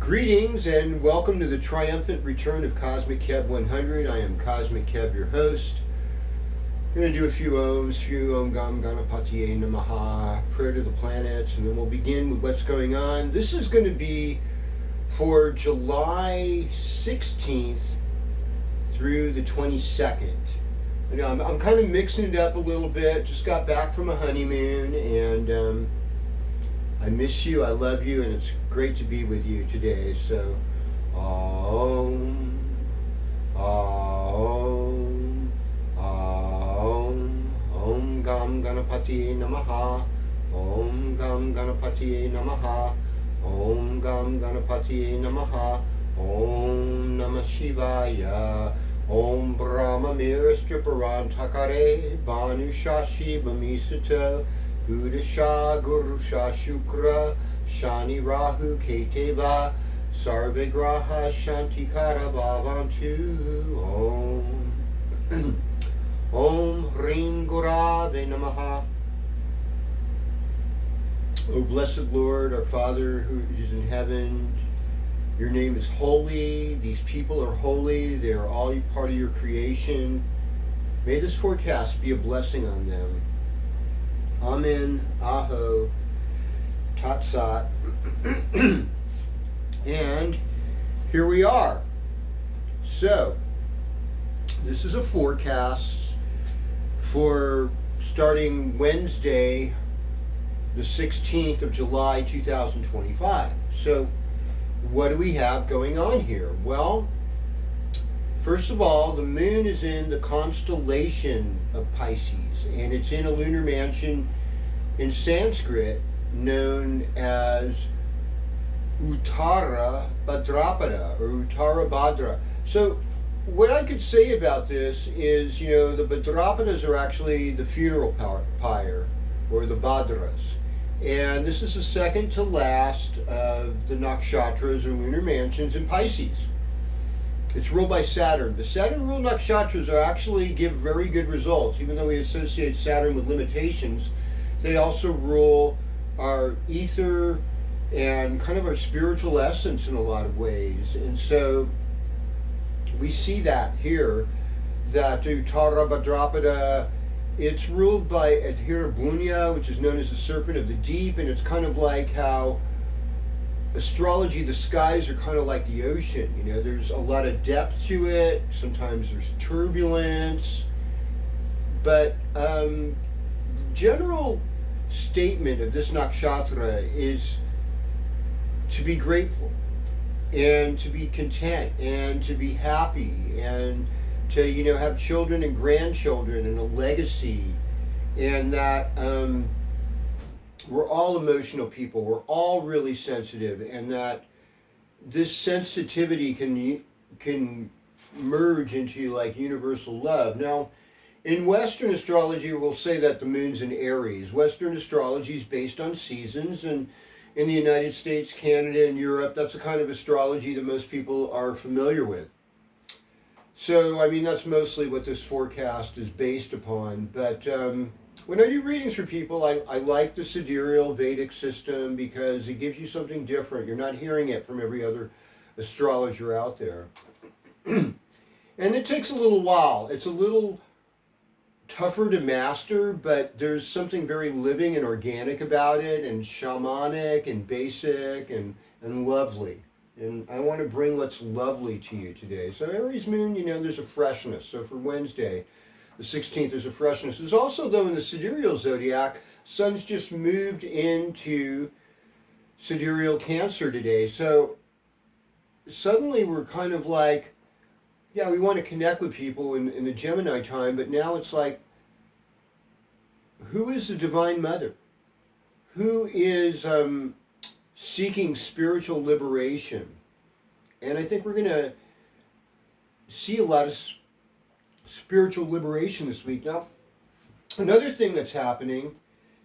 Greetings and welcome to the triumphant return of Cosmic Keb 100. I am Cosmic Keb, your host. I'm going to do a few few Om Gam Ganapatiye Namaha, prayer to the planets, and then we'll begin with what's going on. This is going to be for July 16th through the 22nd. You know, I'm kind of mixing it up a little bit. Just got back from a honeymoon, and I miss you, I love you, and it's great to be with you today. So, Om, Om, Om, Om Gam Ganapatiye Namaha, Om Gam Ganapatiye Namaha, Om Gam Ganapatiye Namaha, Om Namah Shivaya, Om Brahma Mirastriparan Takare, Banu Shashi Bamisato, Budasha Gurusha Shukra, Shani Rahu Keteva, Sarve Graha Shantikara Bhavantu, Om. Om Ring Gurave Namaha. O blessed Lord, our Father who is in heaven, your name is holy, these people are holy, they are all part of your creation. May this forecast be a blessing on them. Amen, Aho, Tat Sat. And here we are. So, this is a forecast for starting Wednesday, the 16th of July, 2025. So, what do we have going on here? Well, first of all, the moon is in the constellation of Pisces, and it's in a lunar mansion in Sanskrit known as Uttara Bhadrapada or Uttara Bhadra. So what I could say about this is, you know, the Bhadrapadas are actually the funeral pyre, or the Bhadras. And this is the second to last of the nakshatras or lunar mansions in Pisces. It's ruled by Saturn. The Saturn ruled nakshatras are actually give very good results. Even though we associate Saturn with limitations, they also rule our ether and kind of our spiritual essence in a lot of ways. And so we see that here, that Uttara Bhadrapada, it's ruled by Adhira Bunya, which is known as the serpent of the deep, and it's kind of like how astrology, the skies are kind of like the ocean. You know, there's a lot of depth to it. Sometimes there's turbulence. But the general statement of this nakshatra is to be grateful and to be content and to be happy and to, you know, have children and grandchildren and a legacy, and that we're all emotional people, we're all really sensitive, and that this sensitivity can merge into like universal love. Now, in Western astrology, we'll say that the moon's in Aries. Western astrology is based on seasons, and in the United States, Canada, and Europe, that's the kind of astrology that most people are familiar with. So, I mean, that's mostly what this forecast is based upon. But when I do readings for people, I like the sidereal Vedic system because it gives you something different. You're not hearing it from every other astrologer out there. And it takes a little while. It's a little tougher to master, but there's something very living and organic about it, and shamanic and basic and lovely. And I want to bring what's lovely to you today. So Aries moon, you know, there's a freshness. So for Wednesday, the 16th, there's a freshness. There's also, though, in the sidereal zodiac, Sun's just moved into sidereal Cancer today. So suddenly we're kind of like, yeah, we want to connect with people in the Gemini time, but now it's like, who is the Divine Mother? Who is seeking spiritual liberation? And I think we're going to see a lot of spiritual liberation this week. Now, another thing that's happening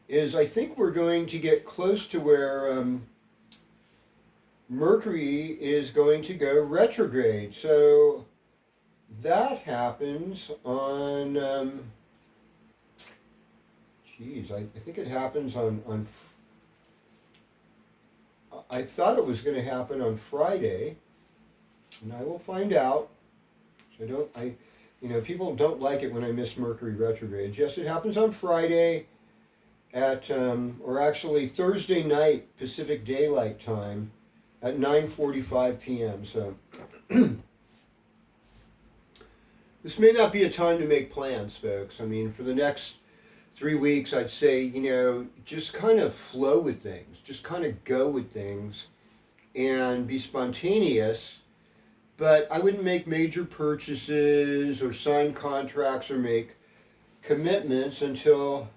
is I think we're going to get close to where Mercury is going to go retrograde. So that happens on, Geez, I think it happens on. I thought it was going to happen on Friday, and I will find out. I don't. People don't like it when I miss Mercury retrograde. Yes, it happens on Friday at, or actually Thursday night Pacific Daylight Time at 9:45 p.m. So this may not be a time to make plans, folks. I mean, for the next 3 weeks, I'd say, just kind of flow with things, just kind of go with things and be spontaneous. But I wouldn't make major purchases or sign contracts or make commitments until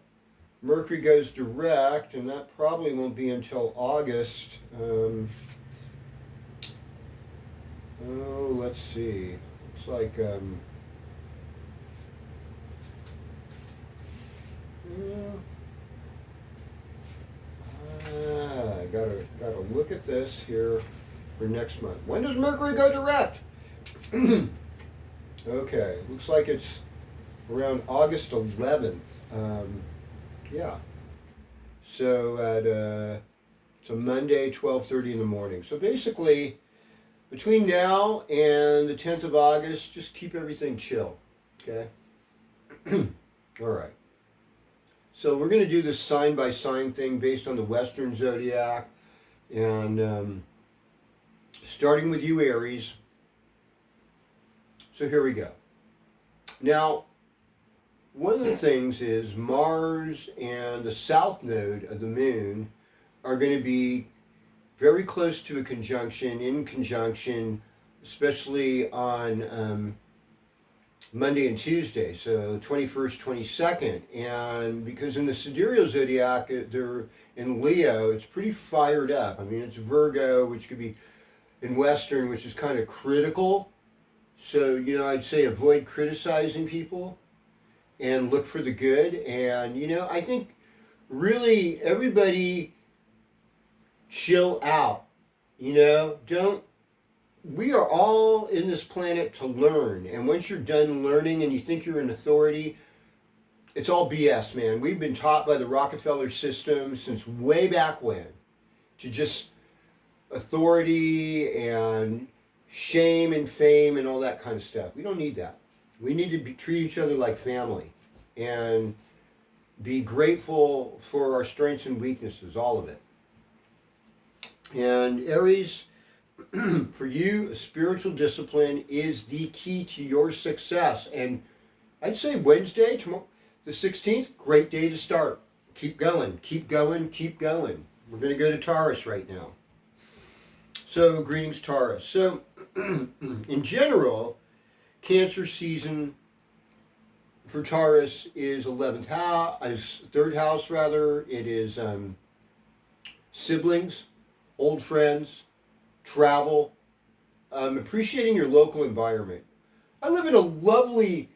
Mercury goes direct, and that probably won't be until August. Let's see. It's like, yeah. I gotta look at this here for next month. When does Mercury go direct? Okay, looks like it's around August 11th. Yeah. So it's a Monday, 12:30 in the morning. So basically, between now and the 10th of August, just keep everything chill. Okay. All right. So we're going to do this sign by sign thing based on the Western zodiac, and starting with you, Aries. So here we go. Now, one of the things is Mars and the south node of the moon are going to be very close to a conjunction, in conjunction, especially on Monday and Tuesday, so 21st, 22nd. And because in the sidereal zodiac, they're in Leo, it's pretty fired up. I mean, it's Virgo, which could be in Western, which is kind of critical. So, I'd say avoid criticizing people and look for the good. And, I think really everybody chill out. We are all in this planet to learn. And once you're done learning and you think you're an authority, it's all BS, man. We've been taught by the Rockefeller system since way back when to just authority and shame and fame and all that kind of stuff. We don't need that. We need to treat each other like family and be grateful for our strengths and weaknesses, all of it. And Aries, for you, spiritual discipline is the key to your success. And I'd say Wednesday, tomorrow, the 16th, great day to start. Keep going, keep going, keep going. We're going to go to Taurus right now. So, greetings, Taurus. So, in general, Cancer season for Taurus is 11th house, is 3rd house rather. It is siblings, old friends, travel, appreciating your local environment. I live in a lovely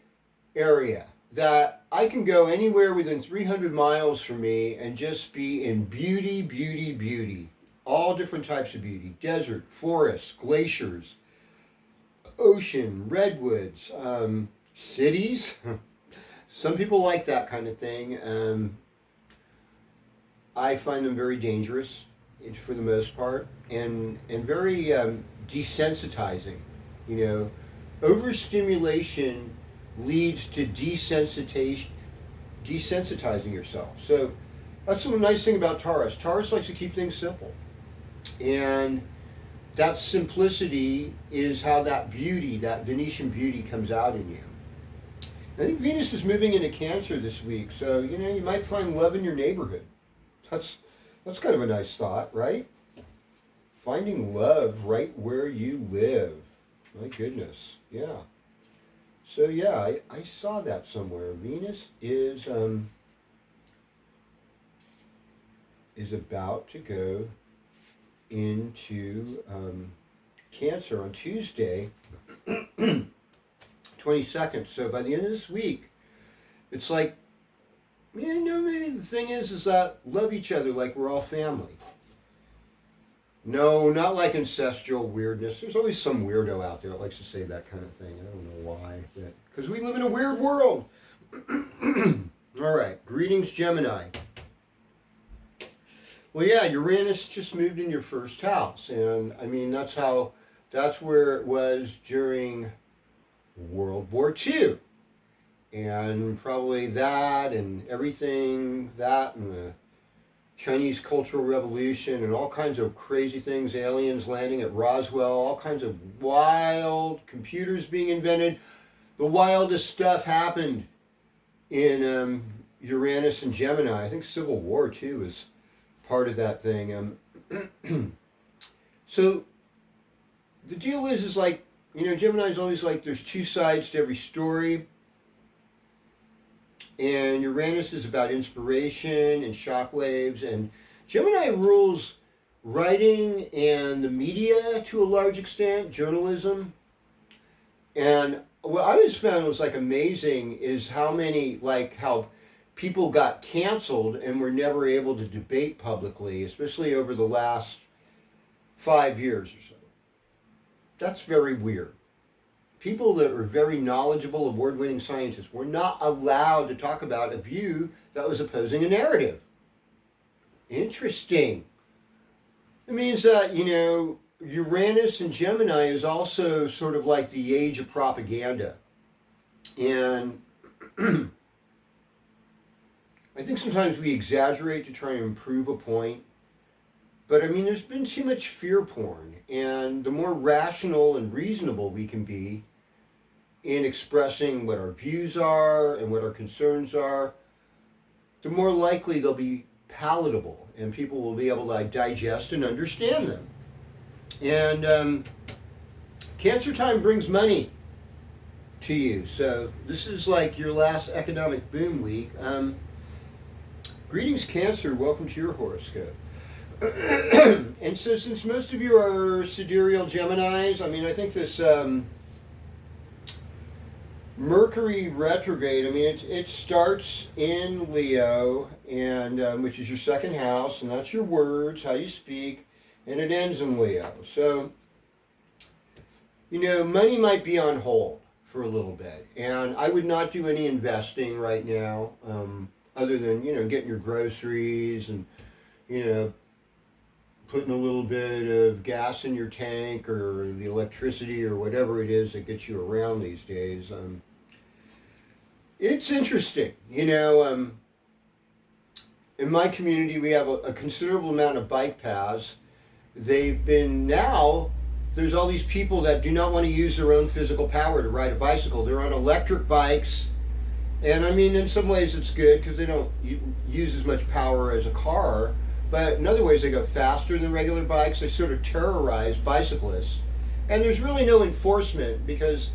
area that I can go anywhere within 300 miles from me and just be in beauty, beauty, beauty. All different types of beauty. Desert, forests, glaciers, ocean, redwoods, cities. Some people like that kind of thing. I find them very dangerous for the most part, and very desensitizing. Overstimulation leads to desensitizing yourself. So that's the nice thing about Taurus. Taurus likes to keep things simple, and that simplicity is how that beauty, that Venetian beauty, comes out in you. I think Venus is moving into Cancer this week, so you might find love in your neighborhood. That's kind of a nice thought, right? Finding love right where you live. My goodness, yeah. So yeah, I saw that somewhere. Venus is about to go into Cancer on Tuesday, 22nd. So by the end of this week, it's like, maybe the thing is that love each other like we're all family. No, not like ancestral weirdness. There's always some weirdo out there that likes to say that kind of thing. I don't know why. Because we live in a weird world. All right, greetings, Gemini. Well, yeah, Uranus just moved in your first house, and I mean that's where it was during World War II, and probably that and everything that and the Chinese Cultural Revolution and all kinds of crazy things, aliens landing at Roswell, all kinds of wild computers being invented. The wildest stuff happened in Uranus and Gemini. I think Civil War too is part of that thing. So the deal is like, Gemini's always like there's two sides to every story. And Uranus is about inspiration and shockwaves. And Gemini rules writing and the media to a large extent, journalism. And what I always found was like amazing is how people got canceled and were never able to debate publicly, especially over the last 5 years or so. That's very weird. People that are very knowledgeable, award-winning scientists were not allowed to talk about a view that was opposing a narrative. Interesting. It means that, Uranus and Gemini is also sort of like the age of propaganda. And I think sometimes we exaggerate to try and improve a point. But I mean, there's been too much fear porn. And the more rational and reasonable we can be in expressing what our views are and what our concerns are, the more likely they'll be palatable and people will be able to digest and understand them. And Cancer time brings money to you. So this is like your last economic boom week. Greetings, Cancer. Welcome to your horoscope. And so since most of you are sidereal Geminis, I mean, I think this Mercury retrograde, I mean, it starts in Leo, and which is your second house, and that's your words, how you speak, and it ends in Leo. So, money might be on hold for a little bit, and I would not do any investing right now, other than, getting your groceries and, putting a little bit of gas in your tank or the electricity or whatever it is that gets you around these days. It's interesting, in my community we have a considerable amount of bike paths. There's all these people that do not want to use their own physical power to ride a bicycle. They're on electric bikes, and I mean, in some ways it's good because they don't use as much power as a car, but in other ways they go faster than regular bikes. They sort of terrorize bicyclists, and there's really no enforcement because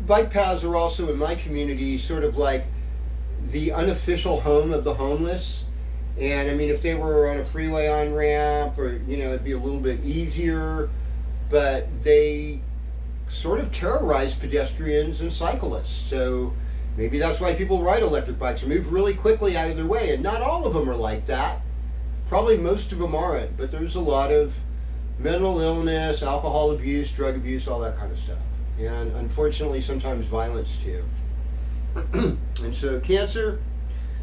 bike paths are also in my community sort of like the unofficial home of the homeless. And I mean, if they were on a freeway on-ramp or, it'd be a little bit easier, but they sort of terrorize pedestrians and cyclists. So maybe that's why people ride electric bikes and move really quickly out of their way. And not all of them are like that. Probably most of them aren't, but there's a lot of mental illness, alcohol abuse, drug abuse, all that kind of stuff. And unfortunately, sometimes violence too. And so, Cancer,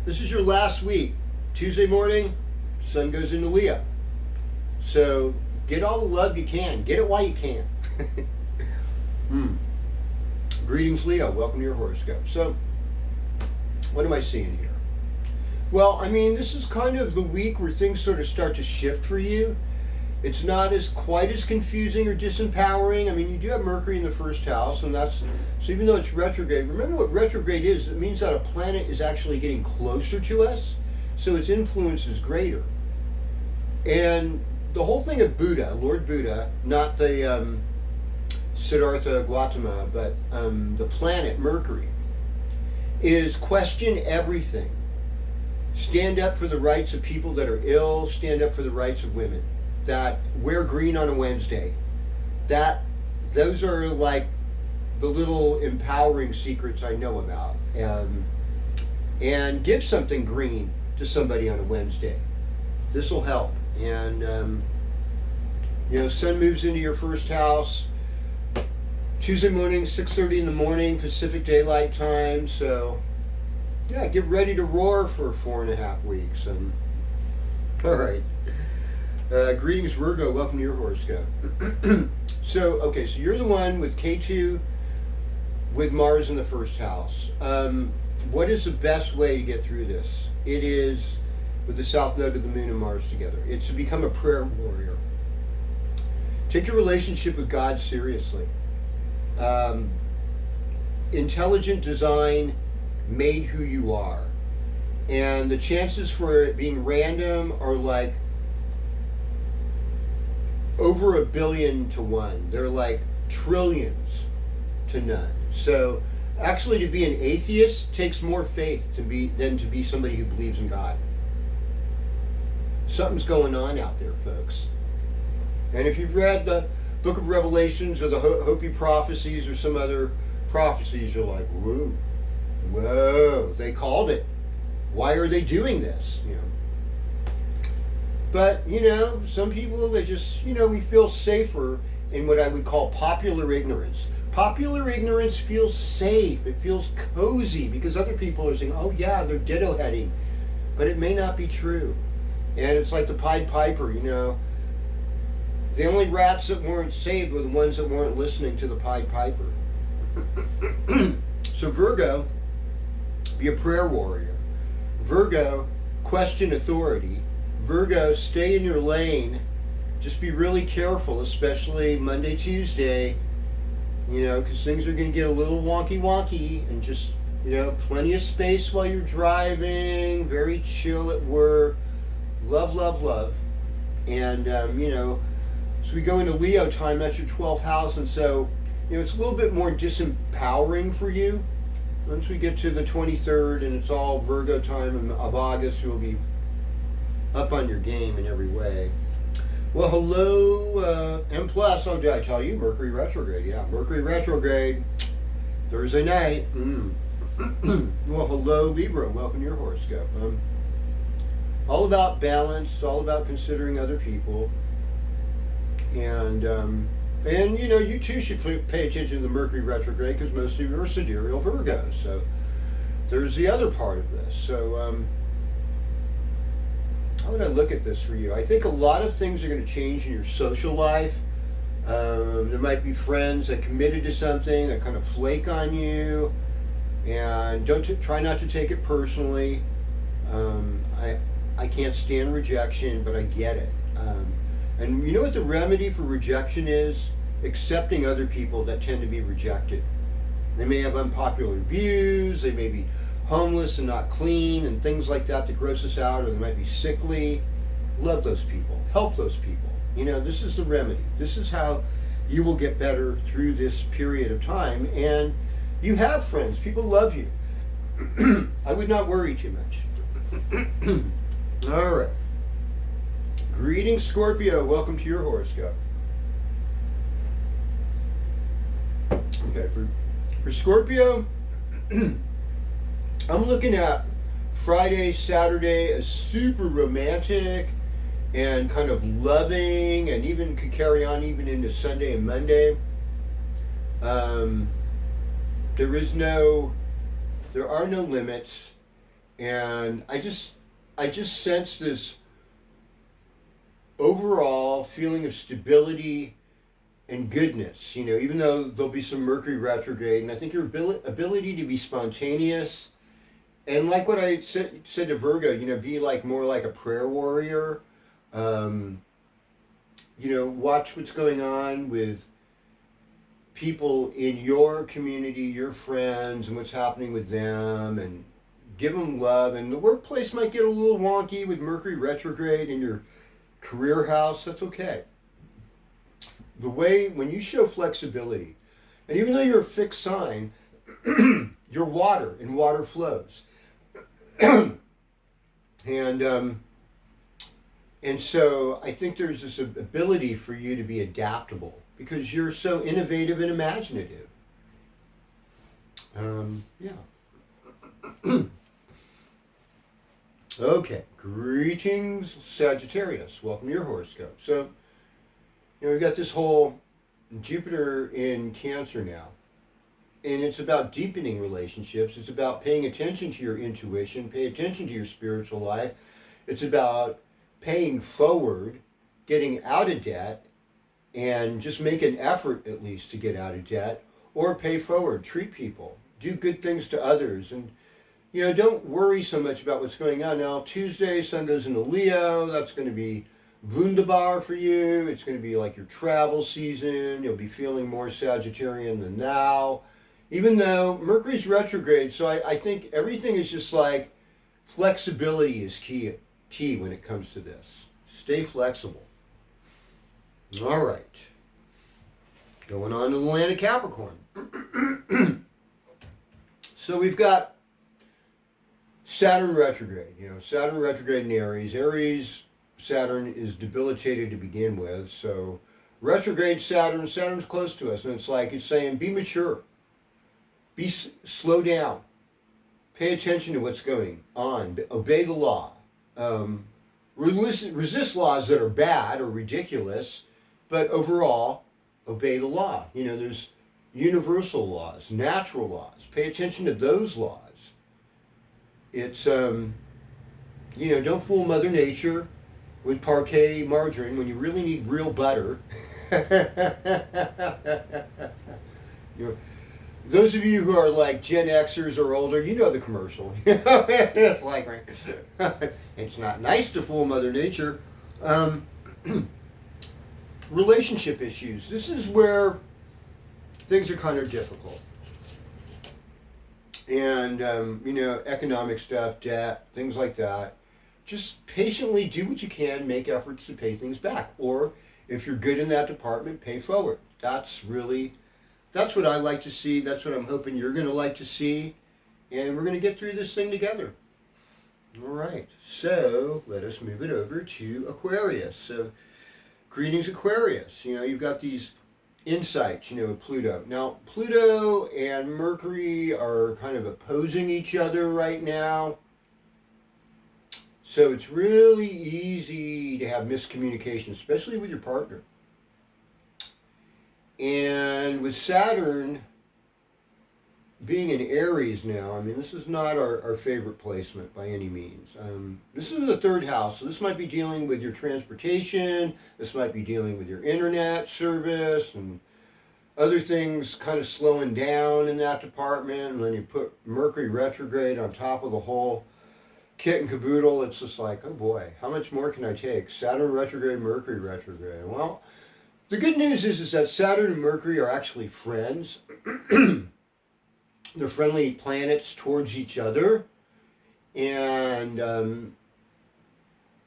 this is your last week. Tuesday morning, sun goes into Leo. So, get all the love you can. Get it while you can. Greetings, Leo. Welcome to your horoscope. So, what am I seeing here? Well, I mean, this is kind of the week where things sort of start to shift for you. It's not quite as confusing or disempowering. I mean, you do have Mercury in the first house, and so even though it's retrograde, remember what retrograde is. It means that a planet is actually getting closer to us, so its influence is greater. And the whole thing of Buddha, Lord Buddha, not the Siddhartha Gautama, but the planet Mercury, is question everything. Stand up for the rights of people that are ill, stand up for the rights of women. That wear green on a Wednesday. Those are like the little empowering secrets I know about. And give something green to somebody on a Wednesday. This will help. And sun moves into your first house Tuesday morning, 6:30 in the morning, Pacific Daylight Time. So Yeah, get ready to roar for 4.5 weeks. All right. Greetings, Virgo. Welcome to your horoscope. So you're the one with K2 with Mars in the first house. What is the best way to get through this? It is with the south node of the moon and Mars together. It's to become a prayer warrior. Take your relationship with God seriously. Intelligent design made who you are. And the chances for it being random are like over 1 billion to 1. They're like trillions to none. So actually to be an atheist takes more faith than to be somebody who believes in God. Something's going on out there, folks. And if you've read the Book of Revelations or the Hopi prophecies or some other prophecies, you're like, whoa, they called it. Why are they doing this? But, some people, they just, we feel safer in what I would call popular ignorance. Popular ignorance feels safe. It feels cozy because other people are saying, oh yeah, they're ditto heading. But it may not be true. And it's like the Pied Piper, The only rats that weren't saved were the ones that weren't listening to the Pied Piper. So Virgo, be a prayer warrior. Virgo, question authority. Virgo, stay in your lane. Just be really careful, especially Monday, Tuesday, because things are going to get a little wonky, and just, plenty of space while you're driving, very chill at work, love, love, love. And, so we go into Leo time, that's your 12th house, and so, it's a little bit more disempowering for you. Once we get to the 23rd and it's all Virgo time of August, you'll be up on your game in every way. Well, hello, M+, oh, did I tell you? Mercury retrograde, yeah. Mercury retrograde, Thursday night. Well, hello, Libra, welcome to your horoscope. All about balance, all about considering other people. And you too should pay attention to the Mercury retrograde because most of you are sidereal Virgos. So there's the other part of this. So how would I look at this for you? I think a lot of things are going to change in your social life. There might be friends that committed to something that kind of flake on you, and try not to take it personally. I can't stand rejection, but I get it. And you know what the remedy for rejection is? Accepting other people that tend to be rejected. They may have unpopular views, they may be homeless and not clean and things like that gross us out, or they might be sickly. Love those people, help those people. This is the remedy. This is how you will get better through this period of time. And you have friends, people love you. I would not worry too much. All right. Greetings, Scorpio. Welcome to your horoscope. Okay, for Scorpio, I'm looking at Friday, Saturday as super romantic and kind of loving, and even could carry on even into Sunday and Monday. There are no limits, and I just sense this overall feeling of stability and goodness, even though there'll be some Mercury retrograde. And I think your ability to be spontaneous, and like what I said to Virgo, be more like a prayer warrior. Watch what's going on with people in your community, your friends, and what's happening with them, and give them love. And the workplace might get a little wonky with Mercury retrograde in your career house. That's okay. When you show flexibility, and even though you're a fixed sign, you're water, and water flows. And so I think there's this ability for you to be adaptable because you're so innovative and imaginative. Yeah. Okay, greetings, Sagittarius. Welcome to your horoscope. So, we've got this whole Jupiter in Cancer now. And it's about deepening relationships. It's about paying attention to your intuition, pay attention to your spiritual life. It's about paying forward, getting out of debt, and just make an effort at least to get out of debt, or pay forward, treat people, do good things to others, and don't worry so much about what's going on. Now, Tuesday, sun goes into Leo. That's going to be wunderbar for you. It's going to be like your travel season. You'll be feeling more Sagittarian than now, even though Mercury's retrograde. So I think everything is just like flexibility is key when it comes to this. Stay flexible. All right. Going on to the land of Capricorn. So we've got Saturn retrograde. Saturn retrograde in Aries. Aries, Saturn is debilitated to begin with. So retrograde Saturn's close to us. And it's saying, be mature. Slow down. Pay attention to what's going on. Obey the law. Resist laws that are bad or ridiculous, but overall, obey the law. There's universal laws, natural laws. Pay attention to those laws. It's, don't fool Mother Nature with parquet margarine when you really need real butter. Those of you who are like Gen Xers or older, you know the commercial. It's like, it's not nice to fool Mother Nature. Relationship issues. This is where things are kind of difficult. And, economic stuff, debt, things like that. Just patiently do what you can, make efforts to pay things back. Or if you're good in that department, pay forward. That's what I like to see. That's what I'm hoping you're going to like to see. And we're going to get through this thing together. All right. So let us move it over to Aquarius. So greetings, Aquarius. You've got these insights, with Pluto. Now, Pluto and Mercury are kind of opposing each other right now. So it's really easy to have miscommunication, especially with your partner. And with Saturn being in Aries now, this is not our favorite placement by any means. This is the third house, so this might be dealing with your transportation, this might be dealing with your internet service, and other things kind of slowing down in that department. And then you put Mercury retrograde on top of the whole kit and caboodle. It's just like, oh boy, how much more can I take? Saturn retrograde, Mercury retrograde. Well, the good news is that Saturn and Mercury are actually friends. They're friendly planets towards each other. And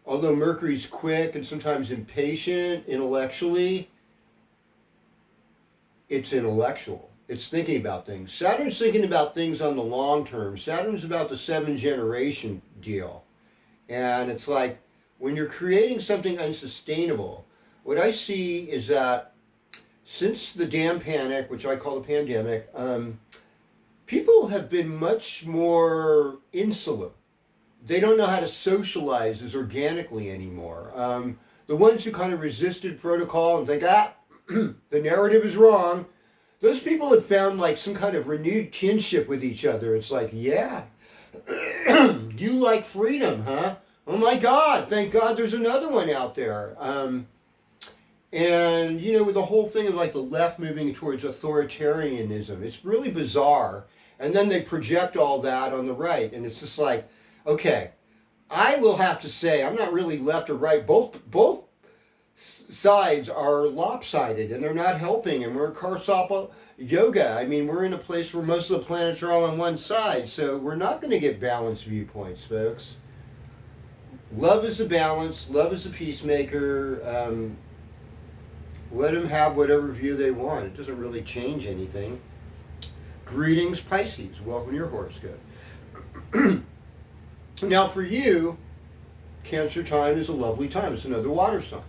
although Mercury's quick and sometimes impatient intellectually, it's intellectual. It's thinking about things. Saturn's thinking about things on the long term. Saturn's about the 7-generation deal. And it's like when you're creating something unsustainable, what I see is that since the damn panic, which I call the pandemic, people have been much more insular. They don't know how to socialize as organically anymore. The ones who kind of resisted protocol and think, the narrative is wrong, those people have found like some kind of renewed kinship with each other. It's like, yeah, you like freedom, huh? Oh my God, thank God there's another one out there. And, with the whole thing of like the left moving towards authoritarianism, it's really bizarre. And then they project all that on the right. And it's just like, okay, I will have to say, I'm not really left or right. Both sides are lopsided and they're not helping. And we're Karsapa yoga. We're in a place where most of the planets are all on one side. So we're not going to get balanced viewpoints, folks. Love is a balance. Love is a peacemaker. Let them have whatever view they want. It doesn't really change anything. Greetings, Pisces. Welcome to your horoscope. Now for you, Cancer time is a lovely time. It's another water sign.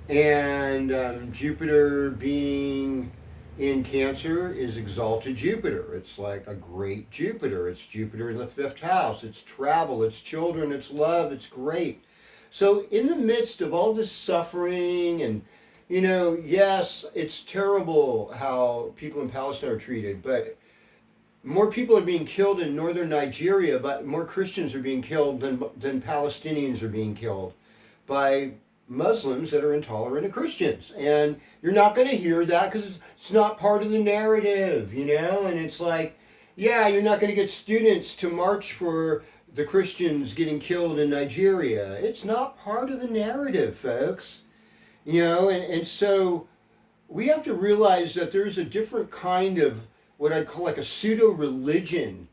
And Jupiter being in Cancer is exalted Jupiter. It's like a great Jupiter. It's Jupiter in the 5th house. It's travel, it's children, it's love, it's great. So in the midst of all this suffering and Yes, it's terrible how people in Palestine are treated, but more people are being killed in northern Nigeria, but more Christians are being killed than Palestinians are being killed by Muslims that are intolerant of Christians. And you're not going to hear that because it's not part of the narrative, And it's like, yeah, you're not going to get students to march for the Christians getting killed in Nigeria. It's not part of the narrative, folks. And so we have to realize that there's a different kind of what I'd call like a pseudo religion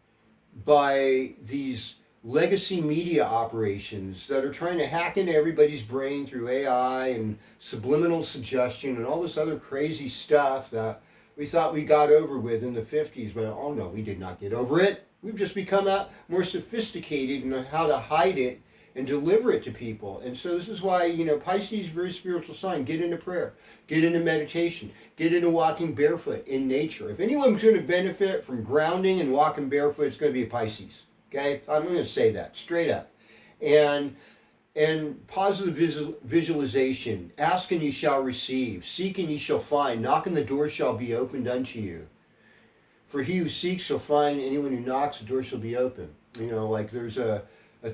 by these legacy media operations that are trying to hack into everybody's brain through AI and subliminal suggestion and all this other crazy stuff that we thought we got over with in the 50s, but oh no, we did not get over it. We've just become more sophisticated in how to hide it and deliver it to people. And so this is why, Pisces, very spiritual sign, get into prayer, get into meditation, get into walking barefoot in nature. If anyone's going to benefit from grounding and walking barefoot, it's going to be a Pisces. Okay? I'm going to say that straight up. And positive visualization, ask and ye shall receive, seek and ye shall find, knock and the door shall be opened unto you. For he who seeks shall find, anyone who knocks, the door shall be open. Like there's a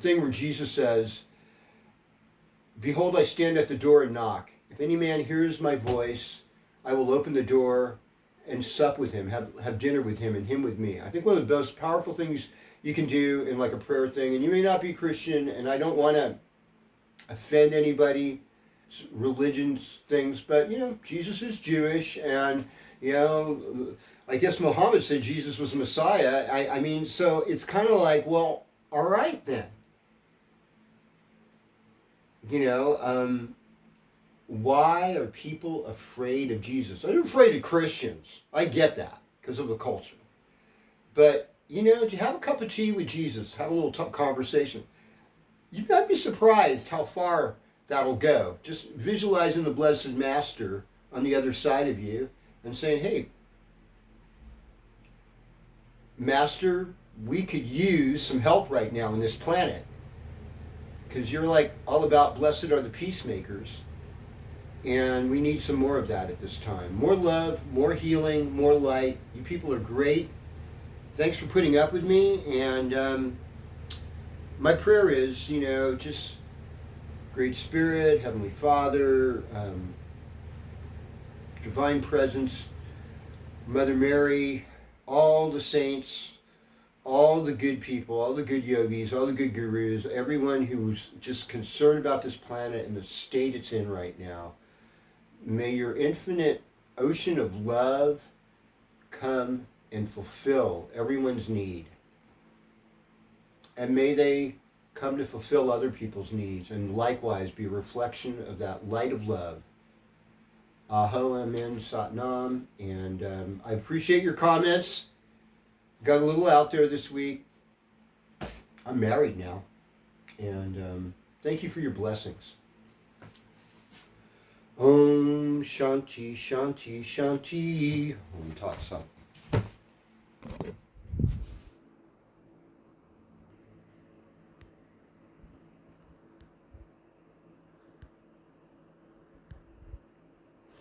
thing where Jesus says, behold, I stand at the door and knock. If any man hears my voice, I will open the door and sup with him, have dinner with him and him with me. I think one of the most powerful things you can do in like a prayer thing, and you may not be Christian, and I don't want to offend anybody, religions, things, but Jesus is Jewish, and I guess Muhammad said Jesus was Messiah. I mean, so it's kind of like, well, all right then. Why are people afraid of Jesus? They're afraid of Christians. I get that because of the culture. But, to have a cup of tea with Jesus, have a little conversation, you might be surprised how far that'll go. Just visualizing the Blessed Master on the other side of you and saying, hey, Master, we could use some help right now on this planet. Because you're like all about blessed are the peacemakers. And we need some more of that at this time. More love, more healing, more light. You people are great. Thanks for putting up with me. And my prayer is, just Great Spirit, Heavenly Father, Divine Presence, Mother Mary, all the saints, all the good people, all the good yogis, all the good gurus, everyone who's just concerned about this planet and the state it's in right now. May your infinite ocean of love come and fulfill everyone's need. And may they come to fulfill other people's needs and likewise be a reflection of that light of love. Aho, Amen, Sat Nam. And I appreciate your comments. Got a little out there this week. I'm married now. And thank you for your blessings. Om Shanti Shanti Shanti. Om Tat Sat.